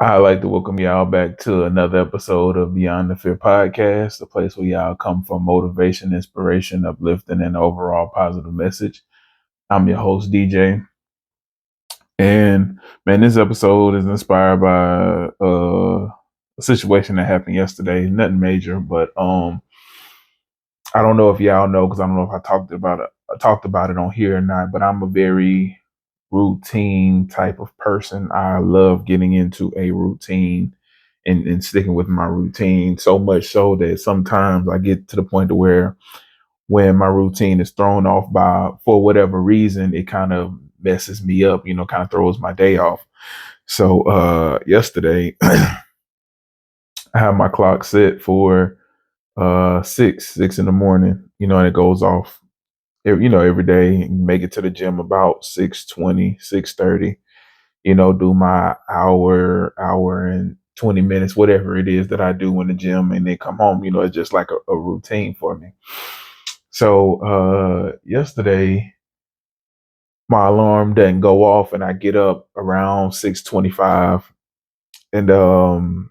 I'd like to welcome y'all back to another episode of Beyond the Fear podcast, the place where y'all come for motivation, inspiration, uplifting, and overall positive message. I'm your host, DJ. And man, this episode is inspired by a situation that happened yesterday. Nothing major, but I don't know if y'all know because I don't know if I talked about it on here or not, but I'm a very routine type of person. I love getting into a routine and sticking with my routine so much so that sometimes I get to the point to where when my routine is thrown off by for whatever reason, it kind of messes me up, kind of throws my day off. So yesterday I have my clock set for six in the morning, and it goes off every day, make it to the gym about 6:20, 6:30. Do my hour and 20 minutes, whatever it is that I do in the gym, and then come home. It's just like a routine for me. So yesterday, my alarm didn't go off, and I get up around 6:25, and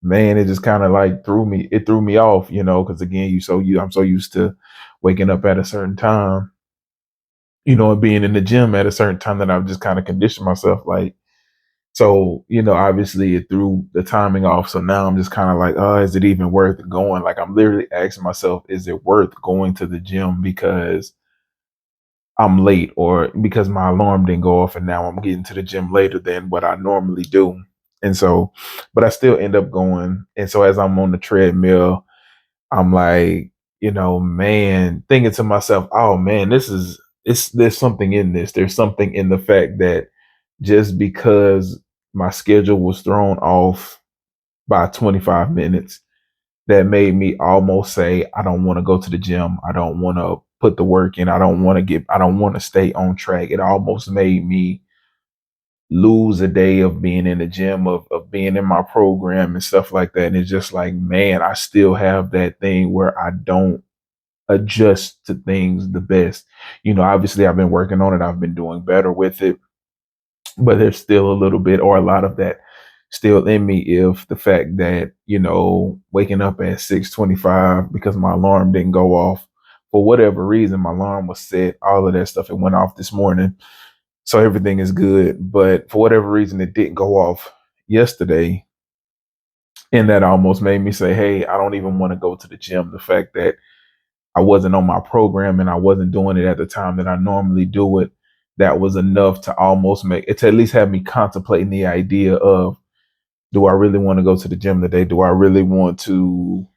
man, it just kind of like threw me off, because again, I'm so used to waking up at a certain time, and being in the gym at a certain time that I've just kind of conditioned myself like. So, obviously it threw the timing off. So now I'm just kind of like, oh, is it even worth going? Like I'm literally asking myself, is it worth going to the gym because I'm late or because my alarm didn't go off and now I'm getting to the gym later than what I normally do? And so, but I still end up going. And so as I'm on the treadmill, I'm like, man, thinking to myself, oh man, there's something in this. There's something in the fact that just because my schedule was thrown off by 25 minutes, that made me almost say, I don't want to go to the gym. I don't want to put the work in. I don't want to stay on track. It almost made me lose a day of being in the gym, of being in my program and stuff like that. And it's just like, man, I still have that thing where I don't adjust to things the best. Obviously I've been working on it. I've been doing better with it, but there's still a little bit or a lot of that still in me if the fact that waking up at 6:25 because my alarm didn't go off for whatever reason. My alarm was set, all of that stuff, it went off this morning, so everything is good, but for whatever reason it didn't go off yesterday, and that almost made me say, hey, I don't even want to go to the gym. The fact that I wasn't on my program and I wasn't doing it at the time that I normally do it, that was enough to almost make it, to at least have me contemplating the idea of, do I really want to go to the gym today? Do I really want to,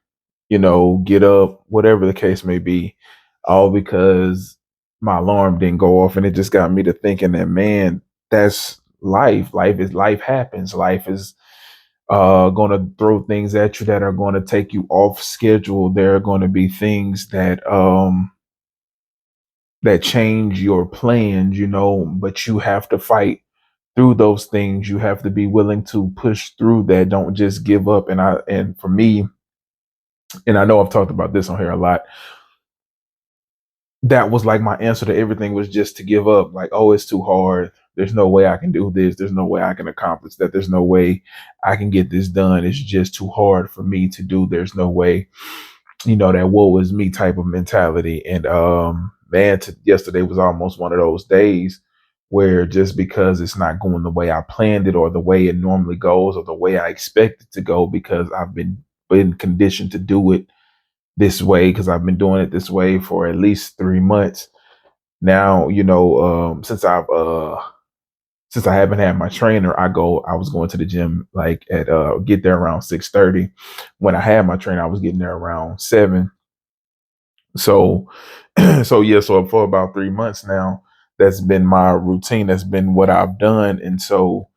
get up, whatever the case may be, all because my alarm didn't go off. And it just got me to thinking that, man, that's life. Life happens. Life is going to throw things at you that are going to take you off schedule. There are going to be things that change your plans, but you have to fight through those things. You have to be willing to push through that. Don't just give up. And for me, and I know I've talked about this on here a lot, that was like my answer to everything, was just to give up. Like, oh, it's too hard. There's no way I can do this. There's no way I can accomplish that. There's no way I can get this done. It's just too hard for me to do. There's no way, that woe is me type of mentality. And man, yesterday was almost one of those days where just because it's not going the way I planned it or the way it normally goes or the way I expect it to go, because I've been conditioned to do it this way, because I've been doing it this way for at least 3 months now. Since I haven't had my trainer, I was going to the gym like at get there around 6:30. When I had my trainer, I was getting there around 7. So so yeah, so for about 3 months now, that's been my routine. That's been what I've done. And so,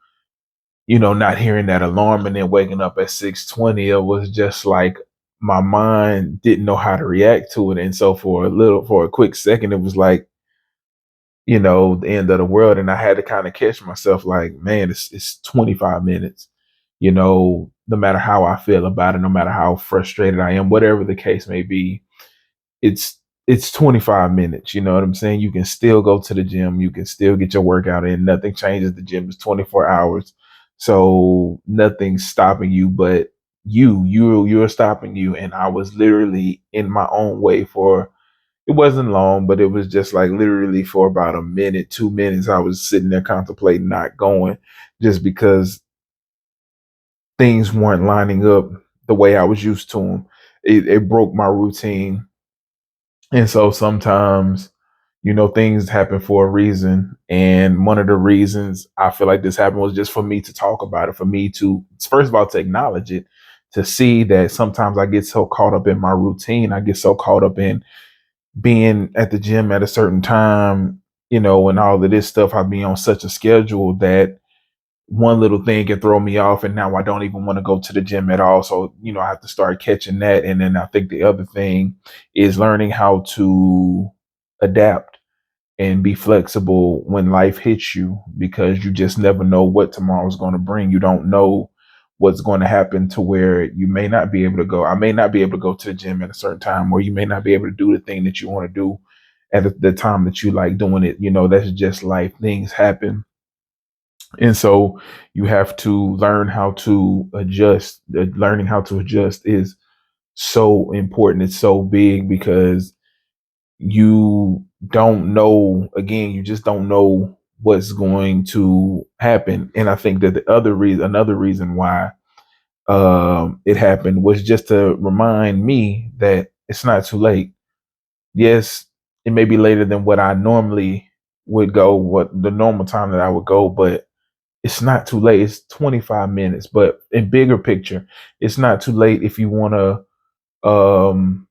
not hearing that alarm and then waking up at 6:20, it was just like my mind didn't know how to react to it. And so for a quick second, it was like, the end of the world. And I had to kind of catch myself like, man, it's 25 minutes. No matter how I feel about it, no matter how frustrated I am, whatever the case may be, it's it's 25 minutes. You know what I'm saying? You can still go to the gym. You can still get your workout in. Nothing changes. The gym is 24 hours. So nothing's stopping you, but you're stopping you. And I was literally in my own way for, it wasn't long, but it was just like literally for about a minute, 2 minutes. I was sitting there contemplating not going just because things weren't lining up the way I was used to them. It broke my routine. And so sometimes, things happen for a reason. And one of the reasons I feel like this happened was just for me to talk about it, for me to, first of all, to acknowledge it, to see that sometimes I get so caught up in my routine. I get so caught up in being at the gym at a certain time, and all of this stuff. I be on such a schedule that one little thing can throw me off, and now I don't even want to go to the gym at all. So, I have to start catching that. And then I think the other thing is learning how to adapt and be flexible when life hits you, because you just never know what tomorrow's going to bring. You don't know what's going to happen to where you may not be able to go. I may not be able to go to the gym at a certain time, or you may not be able to do the thing that you want to do at the time that you like doing it. That's just life. Things happen. And so you have to learn how to adjust. Learning how to adjust is so important. It's so big because you don't know, again, you just don't know what's going to happen. And I think that another reason why it happened was just to remind me that it's not too late. Yes, it may be later than what I normally would go, what the normal time that I would go, but it's not too late. It's 25 minutes. But in bigger picture, it's not too late if you want to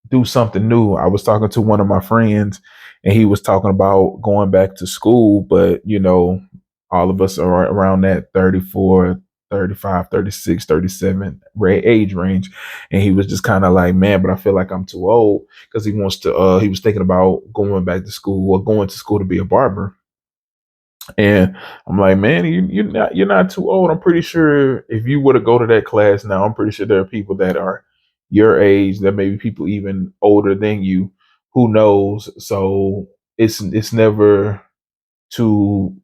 do something new. I was talking to one of my friends, and he was talking about going back to school, but all of us are around that 34, 35, 36, 37 age range. And he was just kind of like, man, but I feel like I'm too old, because he was thinking about going back to school, or going to school to be a barber. And I'm like, man, you're not too old. I'm pretty sure if you were to go to that class now, I'm pretty sure there are people that are your age, that maybe people even older than you, who knows. So it's never too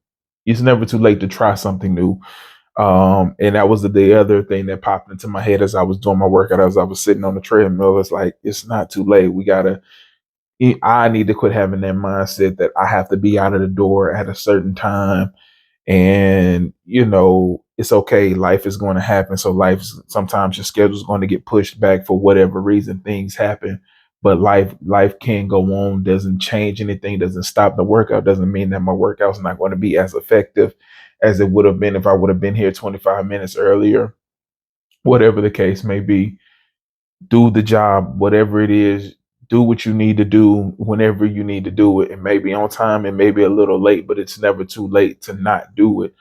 it's never too late to try something new. And that was the other thing that popped into my head as I was doing my workout, as I was sitting on the treadmill. It's like, it's not too late. I need to quit having that mindset that I have to be out of the door at a certain time. And it's okay, life is going to happen. So sometimes your schedule is going to get pushed back for whatever reason. Things happen, but life can go on. Doesn't change anything, doesn't stop the workout, doesn't mean that my workout's not going to be as effective as it would have been if I would have been here 25 minutes earlier. Whatever the case may be, do the job, whatever it is. Do what you need to do whenever you need to do it. It may be on time, it may be a little late, but it's never too late to not do it.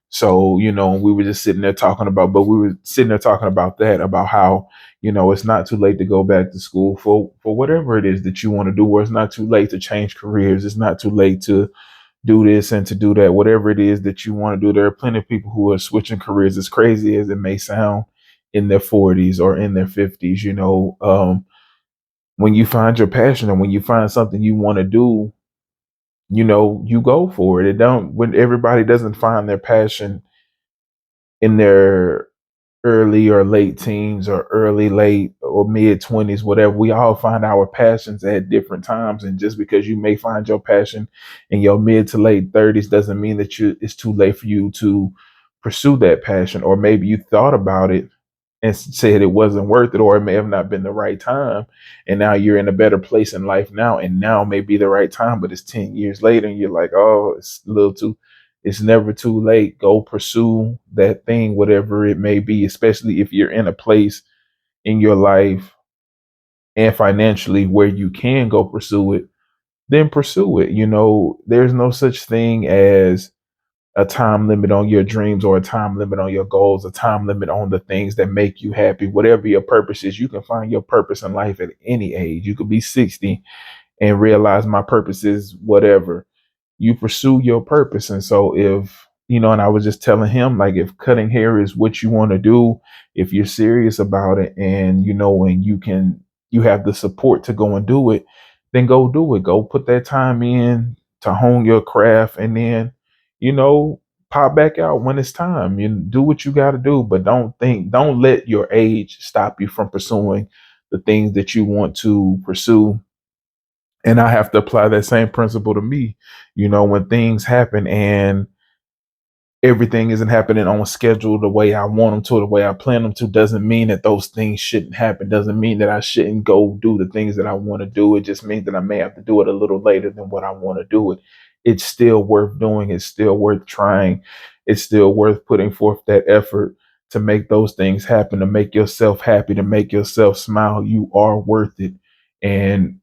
So, we were just sitting there talking about, but we were sitting there talking about that, about how, it's not too late to go back to school for whatever it is that you want to do, or it's not too late to change careers. It's not too late to do this and to do that, whatever it is that you want to do. There are plenty of people who are switching careers, as crazy as it may sound, in their 40s or in their 50s. When you find your passion, and when you find something you want to do, you go for it. When everybody doesn't find their passion in their early or late teens, or early, late, or mid 20s, whatever. We all find our passions at different times. And just because you may find your passion in your mid to late 30s doesn't mean that it's too late for you to pursue that passion. Or maybe you thought about it and said it wasn't worth it, or it may have not been the right time. And now you're in a better place in life now, and now may be the right time, but it's 10 years later, and you're like, oh, it's never too late. Go pursue that thing, whatever it may be, especially if you're in a place in your life and financially where you can go pursue it, then pursue it. There's no such thing as a time limit on your dreams, or a time limit on your goals, a time limit on the things that make you happy. Whatever your purpose is, you can find your purpose in life at any age. You could be 60 and realize my purpose is whatever. You pursue your purpose. And so and I was just telling him, like, if cutting hair is what you want to do, if you're serious about it, and and you have the support to go and do it, then go do it. Go put that time in to hone your craft, and then, you know, pop back out when it's time. You do what you got to do, but don't let your age stop you from pursuing the things that you want to pursue. And I have to apply that same principle to me. When things happen and everything isn't happening on schedule the way I want them to, the way I plan them to, doesn't mean that those things shouldn't happen. Doesn't mean that I shouldn't go do the things that I want to do. It just means that I may have to do it a little later than what I want to do it. It's still worth doing. It's still worth trying. It's still worth putting forth that effort to make those things happen, to make yourself happy, to make yourself smile. You are worth it. And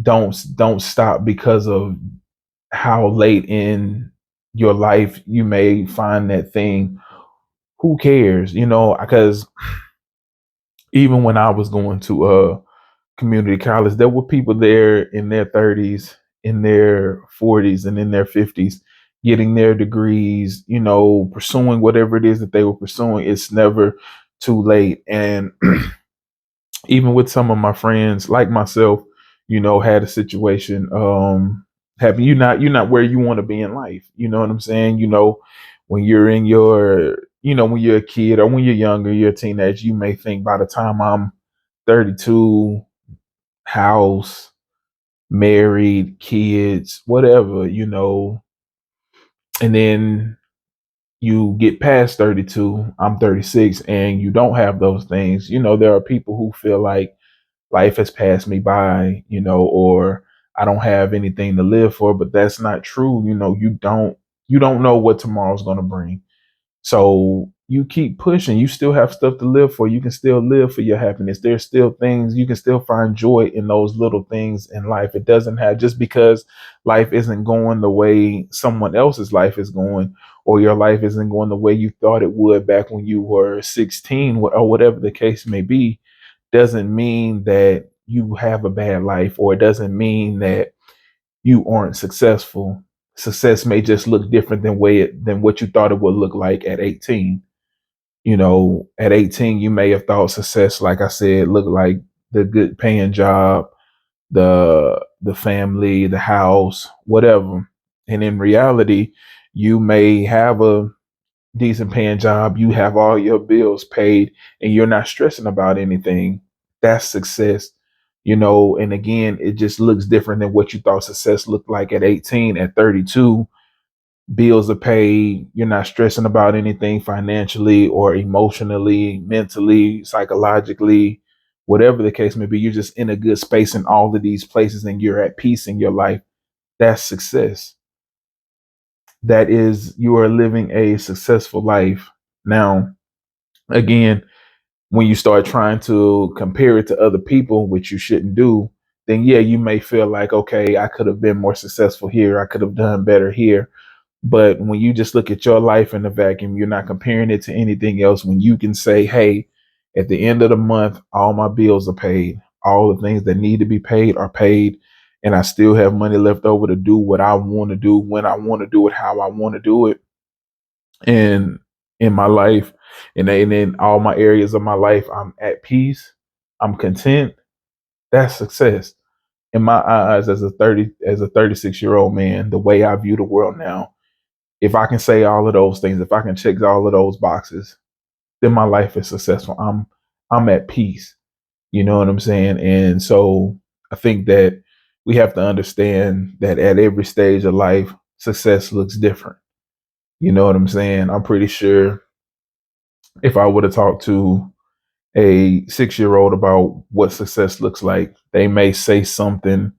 don't stop because of how late in your life you may find that thing. Who cares? Because even when I was going to community college, there were people there in their 30s, in their 40s, and in their 50s getting their degrees, pursuing whatever it is that they were pursuing. It's never too late. And even with some of my friends like myself, had a situation happen. You're not where you want to be in life. You know what I'm saying? When you're in your, when you're a kid or when you're younger, you're a teenager, you may think by the time I'm 32, house, married, kids, whatever, and then you get past 32, I'm 36, and you don't have those things. There are people who feel like life has passed me by, or I don't have anything to live for, but that's not true. You don't know what tomorrow's going to bring. So you keep pushing. You still have stuff to live for. You can still live for your happiness. There's still things you can still find joy in those little things in life. It doesn't have just because life isn't going the way someone else's life is going, or your life isn't going the way you thought it would back when you were 16 or whatever the case may be, doesn't mean that you have a bad life, or it doesn't mean that you aren't successful. Success may just look different than what you thought it would look like at 18. At 18, you may have thought success, like I said, looked like the good paying job, the family, the house, whatever. And in reality, you may have a decent paying job, you have all your bills paid, and you're not stressing about anything. That's success. And again, it just looks different than what you thought success looked like at 18. At 32, bills are paid, you're not stressing about anything financially or emotionally, mentally, psychologically, whatever the case may be. You're just in a good space in all of these places and you're at peace in your life. That's success. That is, you are living a successful life. Now, again, when you start trying to compare it to other people, which you shouldn't do, then yeah, you may feel like, okay, I could have been more successful here. I could have done better here. But when you just look at your life in a vacuum, you're not comparing it to anything else. When you can say, hey, at the end of the month, all my bills are paid, all the things that need to be paid are paid, and I still have money left over to do what I want to do, when I want to do it, how I want to do it. And in my life, and in all my areas of my life, I'm at peace, I'm content. That's success. In my eyes, as a 36-year-old man, the way I view the world now, if I can say all of those things, if I can check all of those boxes, then my life is successful. I'm at peace. You know what I'm saying? And so I think that we have to understand that at every stage of life, success looks different. You know what I'm saying? I'm pretty sure if I would have talked to a 6-year-old about what success looks like, they may say something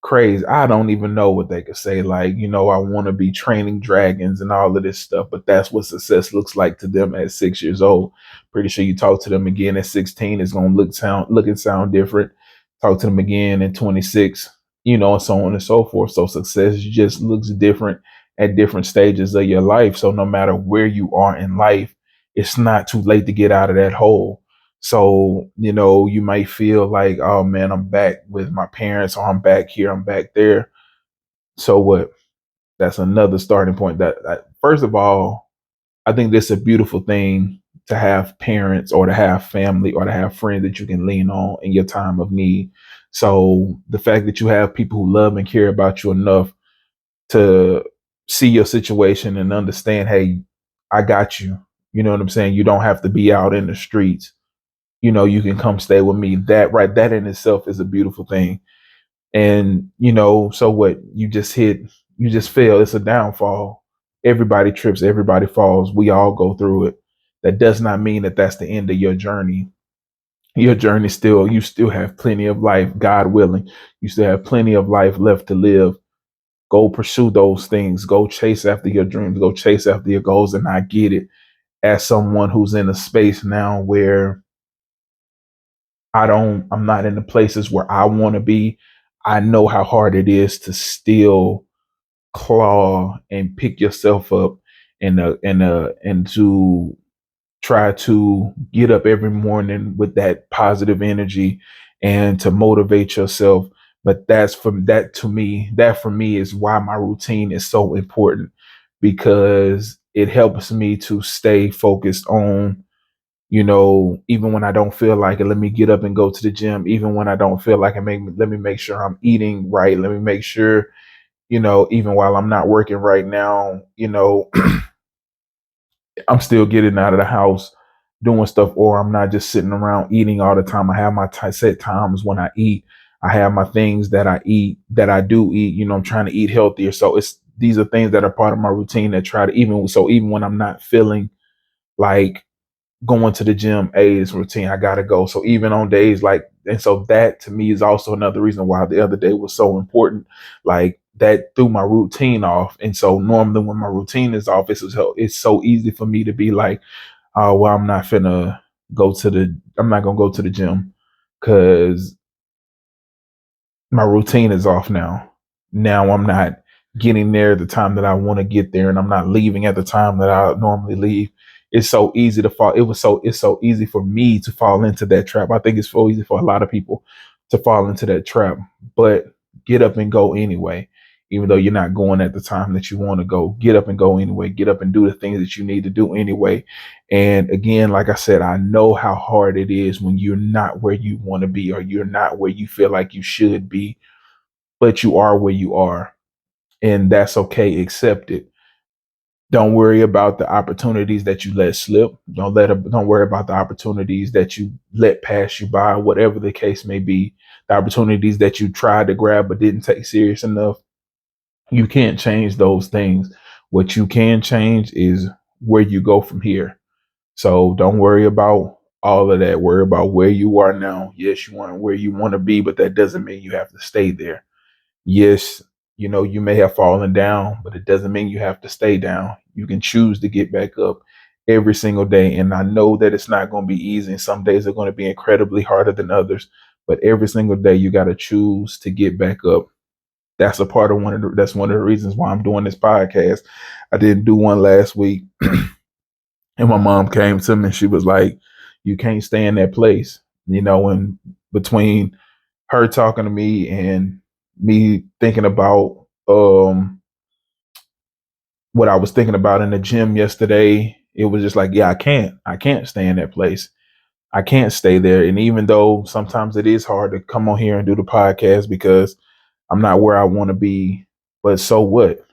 crazy. I don't even know what they could say. Like, I want to be training dragons and all of this stuff, but that's what success looks like to them at 6 years old. Pretty sure you talk to them again at 16, it's gonna look and sound different. Talk to them again at 26, and so on and so forth. So success just looks different at different stages of your life. So no matter where you are in life, it's not too late to get out of that hole. So, you might feel like, oh man, I'm back with my parents, or I'm back here, I'm back there. So what? That's another starting point. That first of all, I think this is a beautiful thing to have parents, or to have family, or to have friends that you can lean on in your time of need. So the fact that you have people who love and care about you enough to see your situation and understand, hey, I got you. You know what I'm saying? You don't have to be out in the streets. You can come stay with me. That in itself is a beautiful thing. And, so what? You just fail. It's a downfall. Everybody trips, everybody falls. We all go through it. That does not mean that that's the end of your journey. Your journey you still have plenty of life, God willing. You still have plenty of life left to live. Go pursue those things. Go chase after your dreams. Go chase after your goals. And I get it as someone who's in a space now where I'm not in the places where I want to be. I know how hard it is to still claw and pick yourself up and to try to get up every morning with that positive energy and to motivate yourself. But that for me is why my routine is so important, because it helps me to stay focused on, even when I don't feel like it, let me get up and go to the gym. Even when I don't feel like it, let me make sure I'm eating right. Let me make sure, even while I'm not working right now, I'm still getting out of the house, doing stuff, or I'm not just sitting around eating all the time. I have my set times when I eat. I have my things that I eat, that I do eat. I'm trying to eat healthier. So these are things that are part of my routine that try to even when I'm not feeling like going to the gym, is routine. I gotta go. So even on days like, and so that to me is also another reason why the other day was so important. Like that threw my routine off. And so normally when my routine is off, it's so easy for me to be like, oh well, I'm not gonna go to the gym because my routine is off now. Now I'm not getting there at the time that I want to get there, and I'm not leaving at the time that I normally leave. It's so easy to fall. It's so easy for me to fall into that trap. I think it's so easy for a lot of people to fall into that trap. But get up and go anyway. Even though you're not going at the time that you want to go, get up and go anyway. Get up and do the things that you need to do anyway. And again, like I said, I know how hard it is when you're not where you want to be, or you're not where you feel like you should be, but you are where you are. And that's okay. Accept it. Don't worry about the opportunities that you let slip. Don't worry about the opportunities that you let pass you by, whatever the case may be. The opportunities that you tried to grab but didn't take serious enough. You can't change those things. What you can change is where you go from here. So don't worry about all of that. Worry about where you are now. Yes, you want where you want to be, but that doesn't mean you have to stay there. Yes, you may have fallen down, but it doesn't mean you have to stay down. You can choose to get back up every single day. And I know that it's not going to be easy. And some days are going to be incredibly harder than others. But every single day, you got to choose to get back up. That's one of the reasons why I'm doing this podcast. I didn't do one last week. And my mom came to me and she was like, you can't stay in that place. And between her talking to me and me thinking about what I was thinking about in the gym yesterday, it was just like, yeah, I can't stay in that place. I can't stay there. And even though sometimes it is hard to come on here and do the podcast because I'm not where I want to be, but so what?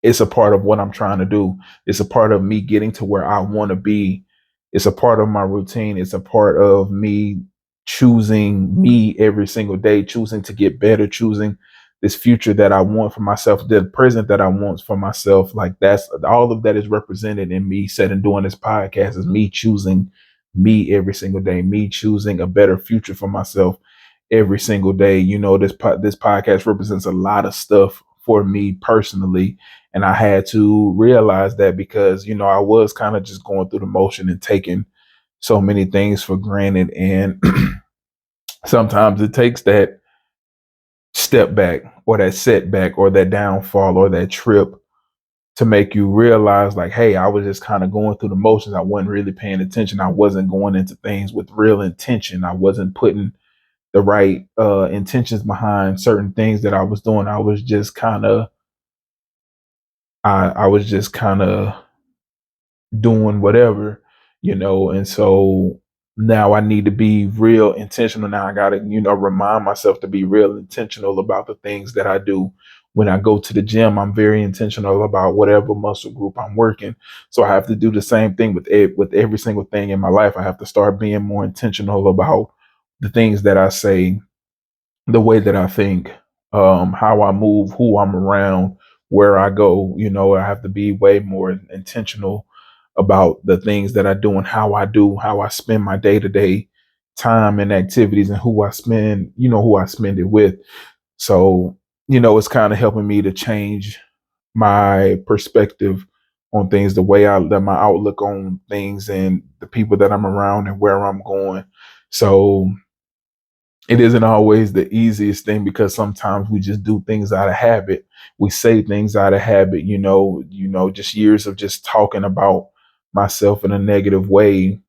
It's a part of what I'm trying to do. It's a part of me getting to where I want to be. It's a part of my routine. It's a part of me choosing me every single day, choosing to get better, choosing this future that I want for myself, the present that I want for myself. Like that's all of that is represented in me sitting doing this podcast, is me choosing me every single day, me choosing a better future for myself every single day. This podcast represents a lot of stuff for me personally, and I had to realize that because, I was kind of just going through the motion and taking so many things for granted. And sometimes it takes that step back or that setback or that downfall or that trip to make you realize like, hey, I was just kind of going through the motions. I wasn't really paying attention. I wasn't going into things with real intention. I wasn't putting the right intentions behind certain things that I was doing. I was just kind of doing whatever, and so now I need to be real intentional. Now I got to, remind myself to be real intentional about the things that I do, When I go to the gym, I'm very intentional about whatever muscle group I'm working. So I have to do the same thing with every single thing in my life. I have to start being more intentional about the things that I say, the way that I think, how I move, who I'm around, where I go. I have to be way more intentional about the things that I do and how I spend my day to day time and activities, and who I spend it with. So, it's kind of helping me to change my perspective on things, my outlook on things and the people that I'm around and where I'm going. So it isn't always the easiest thing, because sometimes we just do things out of habit. We say things out of habit, just years of just talking about myself in a negative way.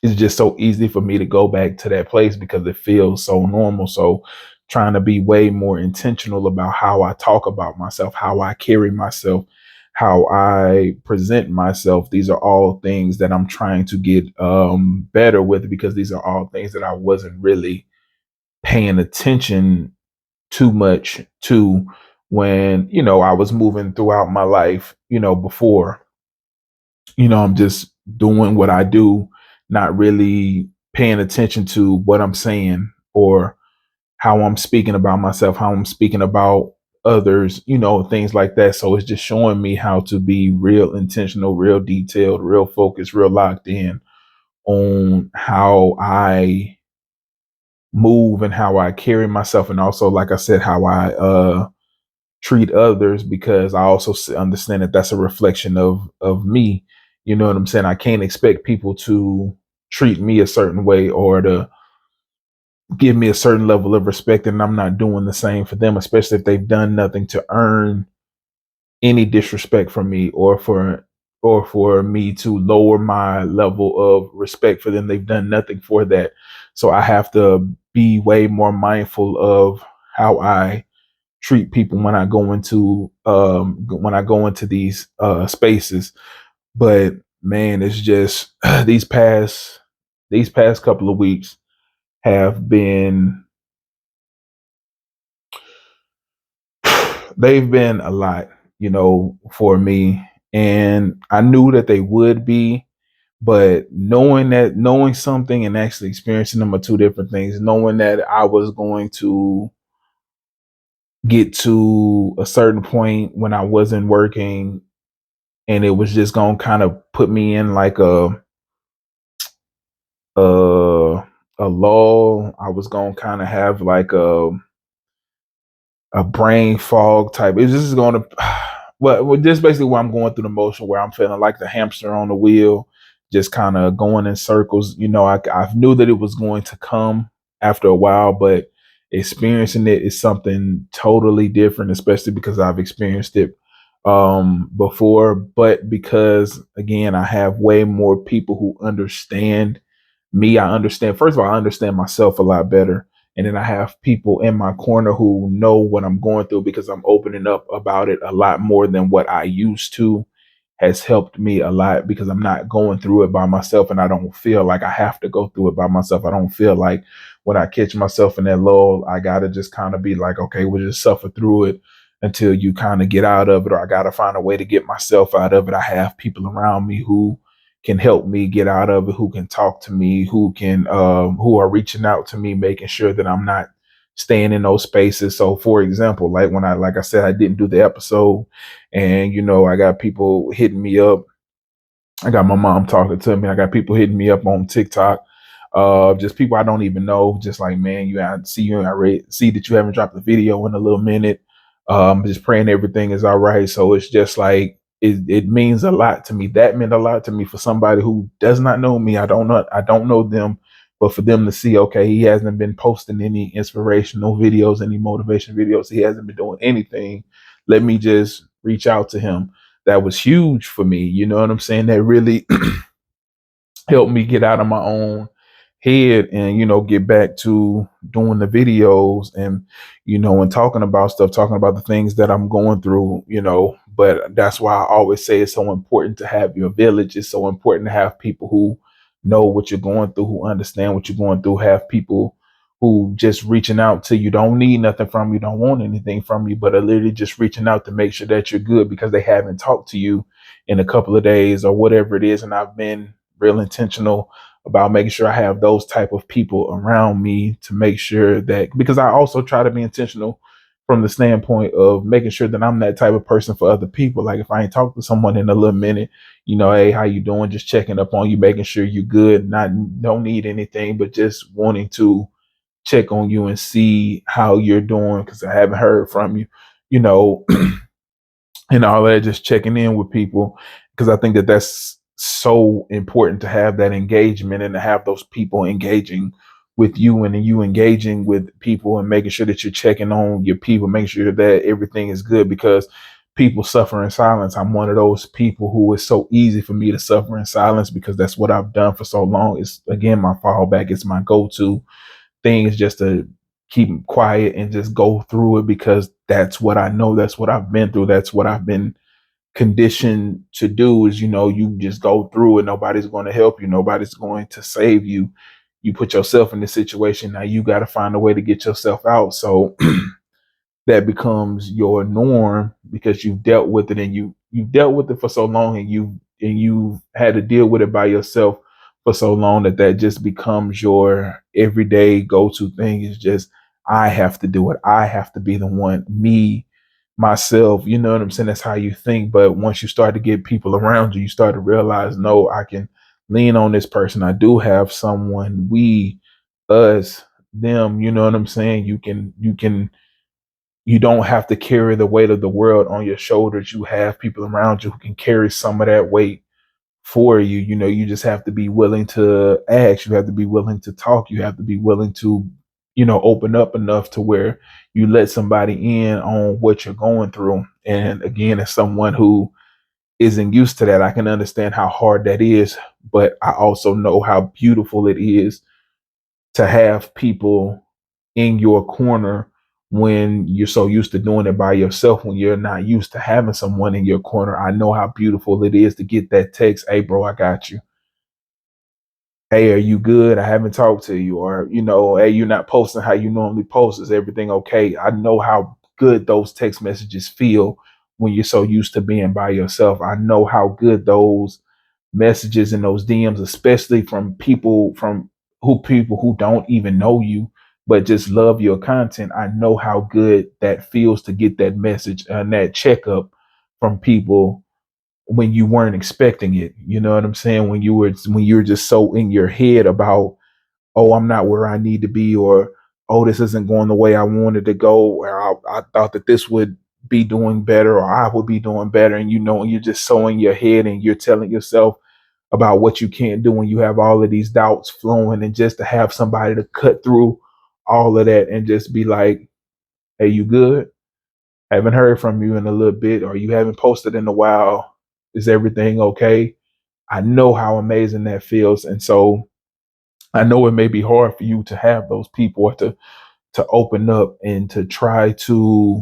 It's just so easy for me to go back to that place because it feels so normal. So trying to be way more intentional about how I talk about myself, how I carry myself, how I present myself. These are all things that I'm trying to get better with, because these are all things that I wasn't really paying attention too much to when, I was moving throughout my life, before. I'm just doing what I do, not really paying attention to what I'm saying or how I'm speaking about myself, how I'm speaking about others, things like that. So it's just showing me how to be real intentional, real detailed, real focused, real locked in on how I move and how I carry myself. And also, like I said, how I treat others, because I also understand that that's a reflection of me. You know what I'm saying? I can't expect people to treat me a certain way or to give me a certain level of respect, and I'm not doing the same for them, especially if they've done nothing to earn any disrespect from me, or for me to lower my level of respect for them. They've done nothing for that. So I have to be way more mindful of how I treat people when I go into these spaces. But man, it's just these past couple of weeks have been they've been a lot, for me. And I knew that they would be, but knowing something and actually experiencing them are two different things. Knowing that I was going to get to a certain point when I wasn't working, and it was just gonna kind of put me in like a a lull. I was gonna kind of have like a brain fog type. It's just going to, well, just basically where I'm going through the motion, where I'm feeling like the hamster on the wheel, just kind of going in circles. I knew that it was going to come after a while, but experiencing it is something totally different, especially because I've experienced it before. But because, again, I have way more people who understand me. I understand, first of all, I understand myself a lot better. And then I have people in my corner who know what I'm going through, because I'm opening up about it a lot more than what I used to. Has helped me a lot, because I'm not going through it by myself, and I don't feel like I have to go through it by myself. I don't feel like when I catch myself in that lull, I got to just kind of be like, okay, we'll just suffer through it until you kind of get out of it, or I got to find a way to get myself out of it. I have people around me who can help me get out of it, who can talk to me, who are reaching out to me, making sure that I'm not staying in those spaces. So for example, like I said, I didn't do the episode, and I got people hitting me up. I got my mom talking to me. I got people hitting me up on TikTok. Just people I don't even know. Just like, man, I see you. See that you haven't dropped a video in a little minute. Just praying everything is all right. So it's just like it means a lot to me. That meant a lot to me, for somebody who does not know me. I don't know them, but for them to see, okay, he hasn't been posting any inspirational videos, any motivation videos. He hasn't been doing anything. Let me just reach out to him. That was huge for me. You know what I'm saying? That really helped me get out of my own head, and get back to doing the videos, and talking about the things that I'm going through. But that's why I always say it's so important to have your village. It's so important to have people who know what you're going through, who understand what you're going through, have people who just reaching out to you, don't need nothing from you, don't want anything from you, but are literally just reaching out to make sure that you're good because they haven't talked to you in a couple of days or whatever it is. And I've been real intentional about making sure I have those type of people around me to make sure that, because I also try to be intentional from the standpoint of making sure that I'm that type of person for other people. Like if I ain't talked to someone in a little minute, hey, how you doing? Just checking up on you, making sure you're good, not don't need anything, but just wanting to check on you and see how you're doing because I haven't heard from you, you know, and all that, just checking in with people because I think that that's so important to have that engagement and to have those people engaging with you and then you engaging with people and making sure that you're checking on your people, making sure that everything is good because people suffer in silence. I'm one of those people who is so easy for me to suffer in silence because that's what I've done for so long. It's again my fallback, it's my go-to things just to keep quiet and just go through it because that's what I know. That's what I've been through. That's what I've been conditioned to do is, you just go through it. Nobody's going to help you. Nobody's going to save you. You put yourself in this situation. Now you got to find a way to get yourself out. So that becomes your norm because you've dealt with it and you've dealt with it for so long and you've had to deal with it by yourself for so long that just becomes your everyday go-to thing. Is just I have to do it. I have to be the one, me, myself. You know what I'm saying? That's how you think. But once you start to get people around you, you start to realize, no, I can lean on this person. I do have someone, we, us, them, you know what I'm saying? You don't have to carry the weight of the world on your shoulders. You have people around you who can carry some of that weight for you. You just have to be willing to ask. You have to be willing to talk. You have to be willing to, open up enough to where you let somebody in on what you're going through. And again, as someone who isn't used to that, I can understand how hard that is. But I also know how beautiful it is to have people in your corner when you're so used to doing it by yourself, when you're not used to having someone in your corner. I know how beautiful it is to get that text, hey bro, I got you. Hey, are you good? I haven't talked to you. Or, hey, you're not posting how you normally post. Is everything okay? I know how good those text messages feel when you're so used to being by yourself. I know how good those messages and those DMs, especially from people who don't even know you, but just love your content. I know how good that feels to get that message and that checkup from people when you weren't expecting it. You know what I'm saying? When you were just so in your head about, oh, I'm not where I need to be, or oh, this isn't going the way I wanted to go, or I thought that this would be doing better, or I would be doing better, and and you're just so in your head, and you're telling yourself about what you can't do when you have all of these doubts flowing, and just to have somebody to cut through all of that and just be like, hey, you good? Haven't heard from you in a little bit, or you haven't posted in a while. Is everything okay? I know how amazing that feels. And so I know it may be hard for you to have those people or to open up and to try to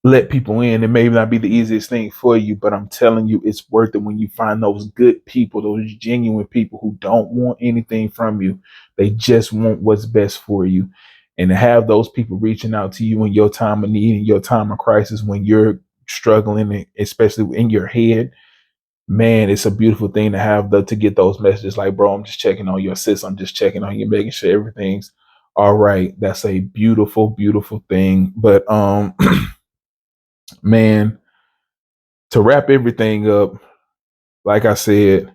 let people in. It may not be the easiest thing for you, but I'm telling you, it's worth it when you find those good people, those genuine people who don't want anything from you. They just want what's best for you. And to have those people reaching out to you in your time of need, in your time of crisis, when you're struggling, especially in your head, man, it's a beautiful thing to have to get those messages like, bro, I'm just checking on your sis. I'm just checking on you, making sure everything's all right. That's a beautiful, beautiful thing. But man, to wrap everything up, like I said,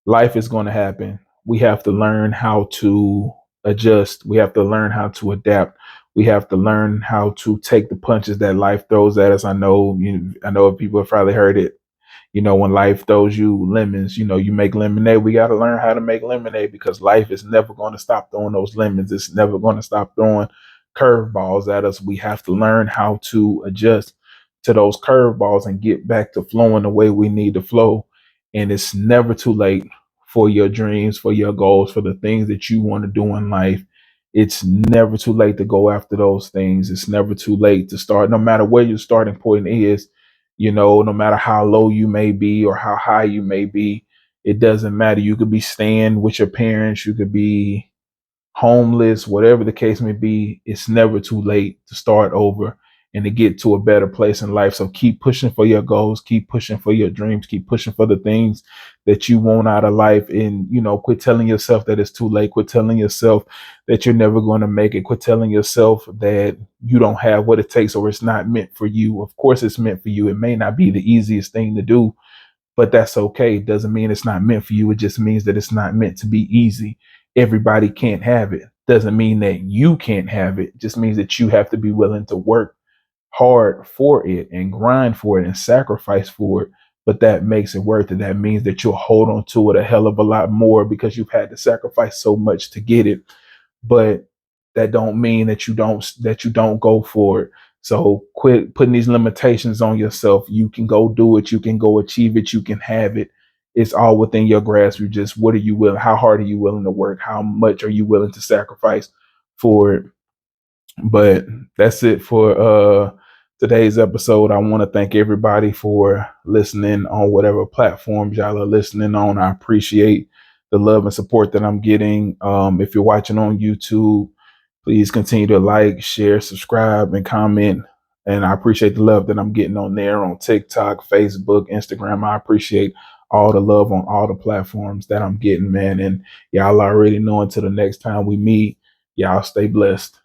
life is going to happen. We have to learn how to adjust. We have to learn how to adapt. We have to learn how to take the punches that life throws at us. I know people have probably heard it. When life throws you lemons, you make lemonade. We got to learn how to make lemonade because life is never going to stop throwing those lemons. It's never going to stop throwing curveballs at us. We have to learn how to adjust to those curveballs and get back to flowing the way we need to flow. And it's never too late for your dreams, for your goals, for the things that you want to do in life. It's never too late to go after those things. It's never too late to start, no matter where your starting point is. No matter how low you may be or how high you may be, it doesn't matter. You could be staying with your parents. You could be homeless, whatever the case may be, it's never too late to start over and to get to a better place in life. So keep pushing for your goals, keep pushing for your dreams, keep pushing for the things that you want out of life. And, quit telling yourself that it's too late. Quit telling yourself that you're never going to make it. Quit telling yourself that you don't have what it takes or it's not meant for you. Of course, it's meant for you. It may not be the easiest thing to do, but that's okay. It doesn't mean it's not meant for you. It just means that it's not meant to be easy. Everybody can't have it. Doesn't mean that you can't have it. It just means that you have to be willing to work hard for it and grind for it and sacrifice for it. But that makes it worth it. That means that you'll hold on to it a hell of a lot more because you've had to sacrifice so much to get it. But that don't mean that you don't go for it. So quit putting these limitations on yourself. You can go do it. You can go achieve it. You can have it. It's all within your grasp. You just, what are you willing? How hard are you willing to work? How much are you willing to sacrifice for it? But that's it for today's episode. I want to thank everybody for listening on whatever platforms y'all are listening on. I appreciate the love and support that I'm getting. If you're watching on YouTube, please continue to like, share, subscribe, and comment. And I appreciate the love that I'm getting on there on TikTok, Facebook, Instagram. I appreciate all the love on all the platforms that I'm getting, man. And y'all already know, until the next time we meet, y'all stay blessed.